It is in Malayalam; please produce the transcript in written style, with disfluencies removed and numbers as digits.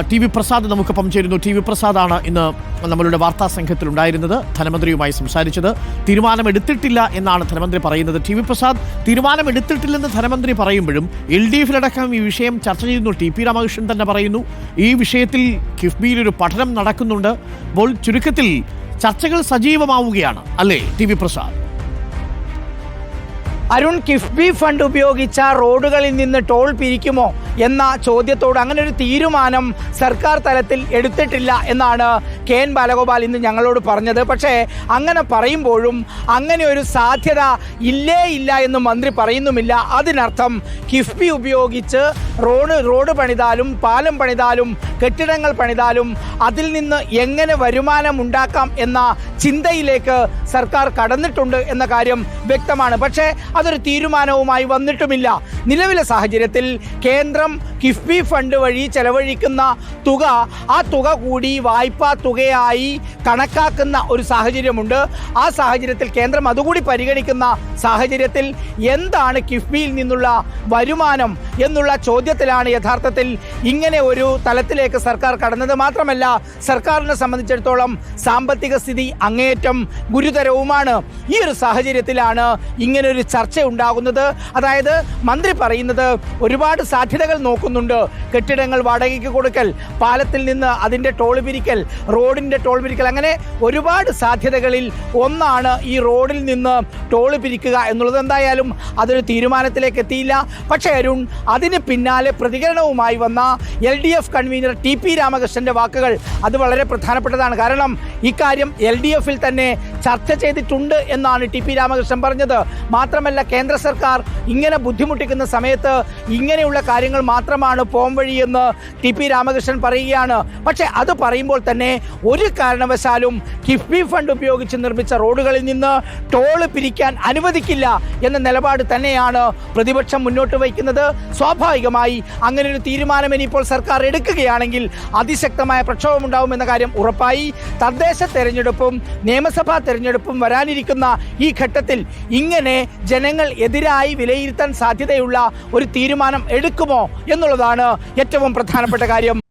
ടി വി പ്രസാദ് നമുക്കൊപ്പം ചേരുന്നു. ടി വി പ്രസാദാണ് ഇന്ന് നമ്മളുടെ വാർത്താ സംഘത്തിലുണ്ടായിരുന്നത്, ധനമന്ത്രിയുമായി സംസാരിച്ചത്. തീരുമാനമെടുത്തിട്ടില്ല എന്നാണ് ധനമന്ത്രി പറയുന്നത്. ടി വി പ്രസാദ്, തീരുമാനമെടുത്തിട്ടില്ലെന്ന് ധനമന്ത്രി പറയുമ്പോഴും LDF-ലടക്കം ഈ വിഷയം ചർച്ച ചെയ്യുന്നു. ടി പി രാമകൃഷ്ണൻ തന്നെ പറയുന്നു ഈ വിഷയത്തിൽ കിഫ്ബിയിൽ ഒരു പഠനം നടക്കുന്നുണ്ട്. അപ്പോൾ ചുരുക്കത്തിൽ ചർച്ചകൾ സജീവമാവുകയാണ് അല്ലേ ടി വി പ്രസാദ്? അരുൺ, കിഫ്ബി ഫണ്ട് ഉപയോഗിച്ച റോഡുകളിൽ നിന്ന് ടോൾ പിരിക്കുമോ എന്ന ചോദ്യത്തോട് അങ്ങനെ ഒരു തീരുമാനം സർക്കാർ തലത്തിൽ എടുത്തിട്ടില്ല എന്നാണ് KN ബാലഗോപാൽ ഇന്ന് ഞങ്ങളോട് പറഞ്ഞത്. പക്ഷേ അങ്ങനെ പറയുമ്പോഴും അങ്ങനെ ഒരു സാധ്യത ഇല്ല എന്ന് മന്ത്രി പറയുന്നുമില്ല. അതിനർത്ഥം കിഫ്ബി ഉപയോഗിച്ച് റോഡ് പണിതാലും പാലം പണിതാലും കെട്ടിടങ്ങൾ പണിതാലും അതിൽ നിന്ന് എങ്ങനെ വരുമാനം ഉണ്ടാക്കാം എന്ന ചിന്തയിലേക്ക് സർക്കാർ കടന്നിട്ടുണ്ട് എന്ന കാര്യം വ്യക്തമാണ്. പക്ഷേ അതൊരു തീരുമാനവുമായി വന്നിട്ടുമില്ല. നിലവിലെ സാഹചര്യത്തിൽ കേന്ദ്രം കിഫ്ബി ഫണ്ട് വഴി ചെലവഴിക്കുന്ന തുക, ആ തുക കൂടി വായ്പാ തുകയായി കണക്കാക്കുന്ന ഒരു സാഹചര്യമുണ്ട്. ആ സാഹചര്യത്തിൽ കേന്ദ്രം അതുകൂടി പരിഗണിക്കുന്ന സാഹചര്യത്തിൽ എന്താണ് കിഫ്ബിയിൽ നിന്നുള്ള വരുമാനം എന്നുള്ള ചോദ്യത്തിലാണ് യഥാർത്ഥത്തിൽ ഇങ്ങനെ ഒരു തലത്തിലേക്ക് സർക്കാർ കടന്നത്. മാത്രമല്ല, സർക്കാരിനെ സംബന്ധിച്ചിടത്തോളം സാമ്പത്തിക സ്ഥിതി അങ്ങേയറ്റം ഗുരുതരവുമാണ്. ഈ ഒരു സാഹചര്യത്തിലാണ് ഇങ്ങനൊരു ചർച്ച ഉണ്ടാകുന്നത്. അതായത് മന്ത്രി പറയുന്നത് ഒരുപാട് സാധ്യതകൾ നോക്കുന്നുണ്ട്. കെട്ടിടങ്ങൾ വാടകയ്ക്ക് കൊടുക്കൽ, പാലത്തിൽ നിന്ന് അതിൻ്റെ ടോൾ പിരിക്കൽ, റോഡിൻ്റെ ടോൾ പിരിക്കൽ, അങ്ങനെ ഒരുപാട് സാധ്യതകളിൽ ഒന്നാണ് ഈ റോഡിൽ നിന്ന് ടോൾ പിരിക്കുക എന്നുള്ളത്. എന്തായാലും അതൊരു തീരുമാനത്തിലേക്ക് എത്തിയില്ല. പക്ഷേ അരുൺ, അതിന് പിന്നാലെ പ്രതികരണവുമായി വന്ന LDF കൺവീനർ TP രാമകൃഷ്ണന്റെ വാക്കുകൾ അത് വളരെ പ്രധാനപ്പെട്ടതാണ്. കാരണം ഇക്കാര്യം LDF-ൽ തന്നെ ചർച്ച ചെയ്തിട്ടുണ്ട് എന്നാണ് TP രാമകൃഷ്ണൻ പറഞ്ഞത്. മാത്രമല്ല, കേന്ദ്ര സർക്കാർ ഇങ്ങനെ ബുദ്ധിമുട്ടിക്കുന്ന സമയത്ത് ഇങ്ങനെയുള്ള കാര്യങ്ങൾ മാത്രമാണ് പോംവഴിയെന്ന് TP രാമകൃഷ്ണൻ പറയുകയാണ്. പക്ഷേ അത് പറയുമ്പോൾ തന്നെ ഒരു കാരണവശാലും കിഫ്ബി ഫണ്ട് ഉപയോഗിച്ച് നിർമ്മിച്ച റോഡുകളിൽ നിന്ന് ടോള് പിരിക്കാൻ അനുവദിക്കില്ല എന്ന നിലപാട് തന്നെയാണ് പ്രതിപക്ഷം മുന്നോട്ട് വയ്ക്കുന്നത്. സ്വാഭാവികമായി അങ്ങനെ ഒരു തീരുമാനം ഇനിയിപ്പോൾ സർക്കാർ എടുക്കുകയാണെങ്കിൽ അതിശക്തമായ പ്രക്ഷോഭമുണ്ടാകുമെന്ന കാര്യം ഉറപ്പായി. തദ്ദേശ തെരഞ്ഞെടുപ്പും നിയമസഭാ തെരഞ്ഞെടുപ്പും വരാനിരിക്കുന്ന ഈ ഘട്ടത്തിൽ ഇങ്ങനെ ജനങ്ങൾ എതിരായി വിലയിരുത്താൻ സാധ്യതയുള്ള ഒരു തീരുമാനം എടുക്കുമോ എന്നുള്ളതാണ് ഏറ്റവും പ്രധാനപ്പെട്ട കാര്യം.